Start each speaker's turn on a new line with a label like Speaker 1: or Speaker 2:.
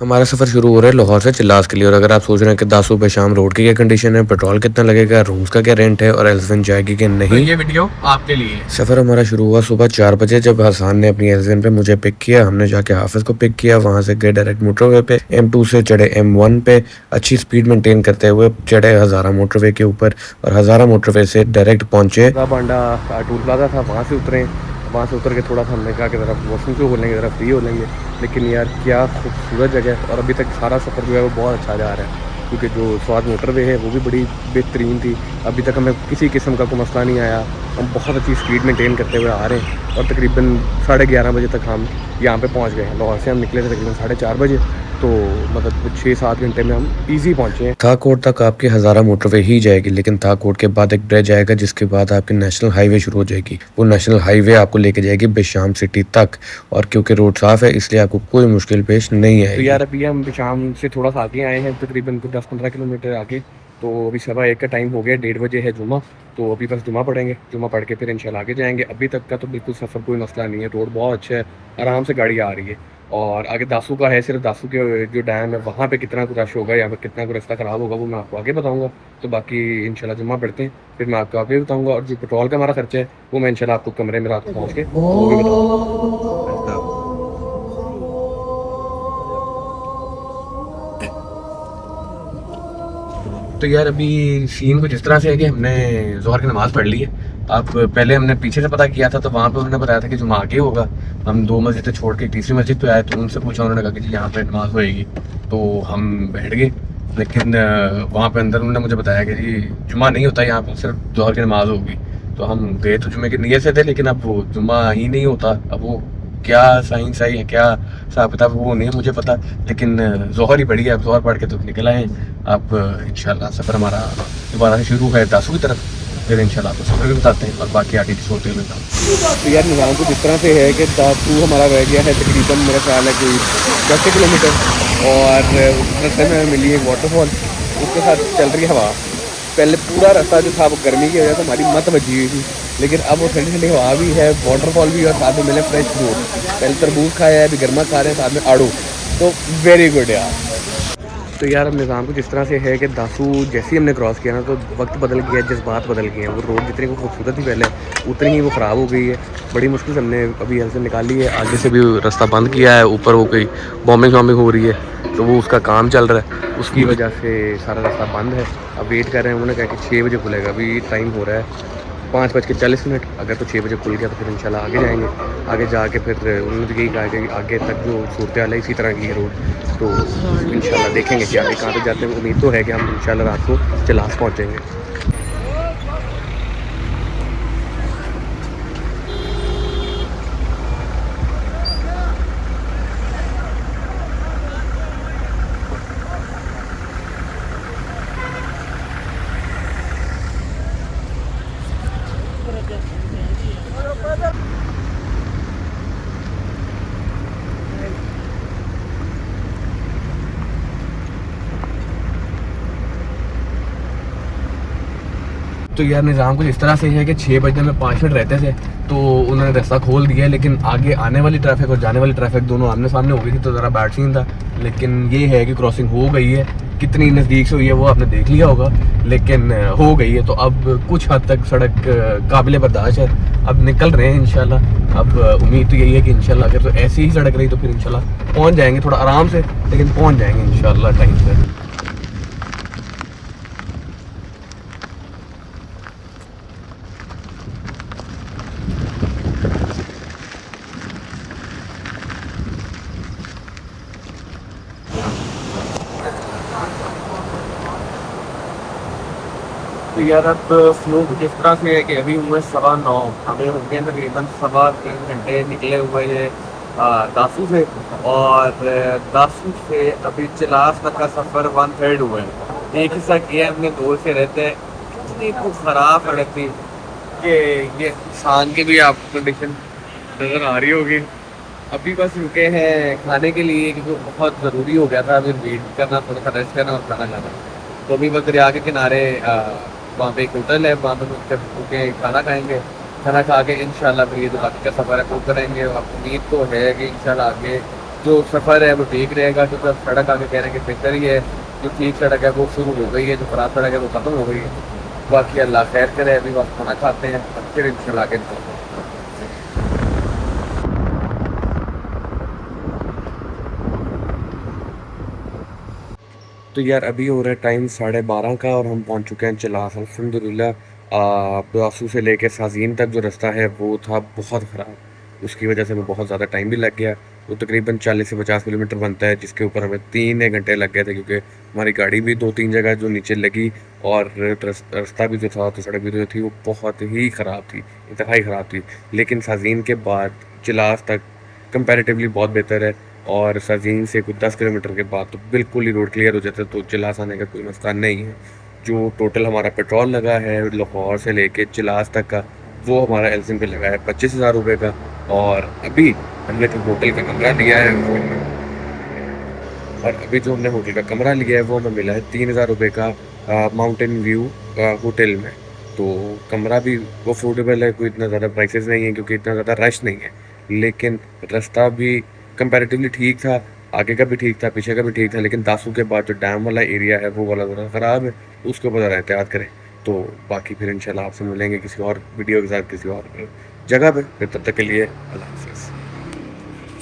Speaker 1: हमारा सफ़र शुरू हो रहा है लाहौर से चिल्लास के लिए। और अगर आप सोच रहे हैं कि दासू पे शाम रोड की क्या कंडीशन है, पेट्रोल कितना लगेगा, रूम्स का क्या रेंट है और एल्सविन जाएगी कि
Speaker 2: तो
Speaker 1: नहीं।
Speaker 2: ये वीडियो आपके लिए है।
Speaker 1: सफ़र हमारा शुरू हुआ सुबह 4 बजे, जब हसान ने अपनी एल्सविन पे मुझे पिक किया। हमने जाके हाफिज़ को पिक किया, वहाँ से गए डायरेक्ट मोटरवे पे। M2 से चढ़े M1 पे, अच्छी स्पीड मेंटेन करते हुए चढ़े हज़ारा मोटरवे के ऊपर और हज़ारा मोटरवे से डायरेक्ट पहुँचे बांडा टूल प्लाजा था। वहाँ से उतरे, वहाँ से उतर के थोड़ा सा हमने कहा कि ज़रा वॉशरूम से हो लेंगे, ज़रा फ्री हो लेंगे। लेकिन यार क्या खूबसूरत जगह है और अभी तक सारा सफ़र जो है वो बहुत अच्छा जा रहा है, क्योंकि जो स्वाद मोटरवे है वो भी बड़ी बेहतरीन थी। अभी तक हमें किसी किस्म का कोई मसला नहीं आया। हम बहुत अच्छी स्पीड मेंटेन करते हुए आ रहे हैं और तकरीबन 11:30 बजे तक हम यहाँ पे पहुँच गए हैं। लाहौर से हम निकले थे तकरीबन 4:30 बजे, तो मतलब 6-7 घंटे में हम ईज़ी पहुँचे हैं। थाकोट तक आपकी हज़ारा मोटरवे ही जाएगी, लेकिन थाकोट के बाद एक ब्रिज आएगा जिसके बाद आपकी नेशनल हाईवे शुरू हो जाएगी। वो नेशनल हाईवे आपको लेके जाएगी बिशाम सिटी तक, और क्योंकि रोड साफ़ है इसलिए आपको कोई मुश्किल पेश नहीं आएगी। तो यार अभी हम बिशाम से थोड़ा सा आगे आए हैं, तकरीबन 10-15 किलोमीटर आगे। तो अभी 1:15 का टाइम हो गया, 1:30 बजे है जुमा। तो अभी बस जुमा पढ़ेंगे, जुमा पढ़ के फिर इंशाल्लाह आगे जाएंगे। अभी तक का तो बिल्कुल सफ़र कोई मसला नहीं है, रोड बहुत अच्छा है, आराम से गाड़ी आ रही है। और आगे दासू का है, सिर्फ दासू के जो डैम है वहाँ पे कितना कुछ रश होगा या फिर कितना कुछ रास्ता ख़राब होगा वो मैं आपको आगे बताऊँगा। तो बाकी इंशाल्लाह जुम्मा पढ़ते हैं, फिर मैं आपको आगे बताऊँगा। और जो पेट्रोल का हमारा खर्चा है वो मैं इंशाल्लाह आपको कमरे में रात को पहुँच के वो भी बताऊँगा। तो यार अभी सीन कुछ इस तरह से है कि हमने ज़ोहर की नमाज़ पढ़ ली है। अब पहले हमने पीछे से पता किया था, तो वहाँ पे उन्होंने बताया था कि जुमा आगे होगा। हम 2 मस्जिदें छोड़ के तीसरी मस्जिद पे आए, तो उनसे पूछा, उन्होंने कहा कि जी यहाँ पे नमाज़ होएगी। तो हम बैठ गए, लेकिन वहाँ पे अंदर उन्होंने मुझे बताया कि जी जुमा नहीं होता यहाँ पे, सिर्फ ज़ोहर की नमाज़ होगी। तो हम गए तो जुमे की नीयत से थे, लेकिन अब वो जुमा ही नहीं होता। अब वो क्या साइंस है या क्या हिसाब किताब वो नहीं मुझे पता, लेकिन ज़ोहर ही पढ़ी है। अब ज़ोहर पढ़ के तो निकल आए हैं। अब इंशाल्लाह सफ़र हमारा दोबारा से शुरू है दासू की तरफ। फिर इंशाल्लाह आपको सफ़र भी बताते हैं और बाकी आगे की सोते हुए। तो यार निज़ाम कुछ इस तरह से है कि दासू हमारा रह गया है तकरीबन, मेरा ख्याल है कोई 10 किलोमीटर। और रास्ते में मिली एक वाटरफॉल, उसके साथ चल रही हवा। पहले पूरा रास्ता जो था वो गर्मी की वजह से हमारी मत बजी हुई थी, लेकिन अब वो ठंडी ठंडी हवा भी है, वाटरफॉल भी, और साथ में मिले फ्रेश फ्रूट। पहले तरबूज खाया है, अभी गर्मा खा रहे हैं, साथ में आड़ू। तो वेरी गुड यार। तो यार अब निज़ाम कुछ इस तरह से है कि दासू जैसे ही हमने क्रॉस किया ना, तो वक्त बदल गया, जज्बात बदल गए हैं। वो रोड जितनी को खूबसूरत थी पहले, उतनी ही वो ख़राब हो गई है। बड़ी मुश्किल से हमने अभी यहाँ से निकाली है। आगे से भी रास्ता बंद किया है, ऊपर वो कोई बॉम्बिंग वॉम्बिंग हो रही है, तो वो उसका काम चल रहा है, उसकी वजह से सारा रास्ता बंद है। अब वेट कर रहे हैं, उन्होंने कहा कि 6 बजे खुलेगा। अभी टाइम हो रहा है 5:40। अगर तो 6 बजे खुल गया तो फिर इंशाल्लाह आगे जाएंगे। आगे जाके फिर उन्होंने तो यही कहा कि आगे तक जो सूरत हाल है इसी तरह की है रोड। तो इंशाल्लाह देखेंगे कि आगे कहाँ तक जाते हैं। उम्मीद तो है कि हम इंशाल्लाह रात को चिलास पहुँचेंगे। तो यार निज़ाम कुछ इस तरह से है कि 6 बजने में 5 मिनट रहते थे, तो उन्होंने रास्ता खोल दिया है। लेकिन आगे आने वाली ट्रैफिक और जाने वाली ट्रैफिक दोनों आमने सामने हो गई थी, तो ज़रा बैड सीन था। लेकिन ये है कि क्रॉसिंग हो गई है। कितनी नज़दीक से हुई है वो आपने देख लिया होगा, लेकिन हो गई है। तो अब कुछ हद तक सड़क काबिल बर्दाश्त है। अब निकल रहे हैं इंशाल्लाह। अब उम्मीद तो यही है कि इंशाल्लाह अगर तो ऐसी ही सड़क रही तो फिर इंशाल्लाह पहुँच जाएंगे, थोड़ा आराम से, लेकिन पहुँच जाएंगे इंशाल्लाह टाइम पर। तो यार अब फ्लो कुछ इस तरह से है कि अभी हुए 9:15, हमें हो गए तकरीबन 3.25 घंटे निकले हुए हैं दासू से। और दासू से अभी चिलास तक का सफ़र 1/3 हुआ है। एक हिस्सा किया हमने 2 से रहते हैं। इतनी कुछ ख़राब सड़क थी कि ये शान की भी आपको कंडीशन नज़र आ रही होगी। अभी बस रुके हैं खाने के लिए, क्योंकि बहुत ज़रूरी हो गया था अभी वेट करना, थोड़ा सा रेस्ट करना और खाना खाना। तो अभी बस दरिया के किनारे वहाँ पे एक होटल है, वहाँ पे रुके खाना खाएंगे। खाना खा के इंशाल्लाह फिर ये जो बाकी का सफ़र है वो करेंगे। और उम्मीद तो है कि इंशाल्लाह आगे जो सफ़र है वो ठीक रहेगा, क्योंकि अब सड़क आगे कह रहे हैं कि बेहतर ही है। जो ठीक सड़क है वो शुरू हो गई है, जो ख़राब सड़क है वो ख़त्म हो गई है। बाकी अल्लाह खैर करे, अभी वक्त खाना खाते हैं फिर इंशाल्लाह आगे निकलते हैं। तो यार अभी हो रहा है टाइम 12:30 का और हम पहुंच चुके हैं चिलास। अल्हम्दुलिल्लाह ब्रासू से लेके साजीन तक जो रास्ता है वो था बहुत ख़राब, उसकी वजह से हमें बहुत ज़्यादा टाइम भी लग गया। वो तकरीबन 40 से 50 किलोमीटर बनता है, जिसके ऊपर हमें 3 घंटे लग गए थे, क्योंकि हमारी गाड़ी भी 2-3 जगह जो नीचे लगी, और रास्ता भी जो था तो सड़क भी जो थी वो बहुत ही ख़राब थी, इंतहाई ख़राब थी। लेकिन साजीन के बाद चिलास तक कंपैरेटिवली बहुत बेहतर है, और सर्दियों से कुछ 10 किलोमीटर के बाद तो बिल्कुल ही रोड क्लियर हो जाता है, तो चिलास आने का कोई मसला नहीं है। जो टोटल हमारा पेट्रोल लगा है लाहौर से लेके चिलास तक का, वो हमारा एल्सिम पे लगा है 25,000 रुपये का। और अभी हमने जो होटल का कमरा लिया है और अभी जो हमने होटल का कमरा लिया है वो हमें मिला है 3,000 रुपये का माउंटेन व्यू होटल में। तो कमरा भी अफोर्डेबल है, कोई इतना ज़्यादा प्राइसेस नहीं है, क्योंकि इतना ज़्यादा रश नहीं है। लेकिन रास्ता भी कंपैरेटिवली ठीक था, आगे का भी ठीक था, पीछे का भी ठीक था, लेकिन दासू के बाद जो डैम वाला एरिया है वो वाला ज़रा ख़राब है, तो उसके ऊपर ज़रा एहतियात करें। तो बाकी फिर इंशाल्लाह आपसे मिलेंगे किसी और वीडियो के साथ किसी और जगह पे, फिर तब तक के लिए अल्लाह हाफ़िज़।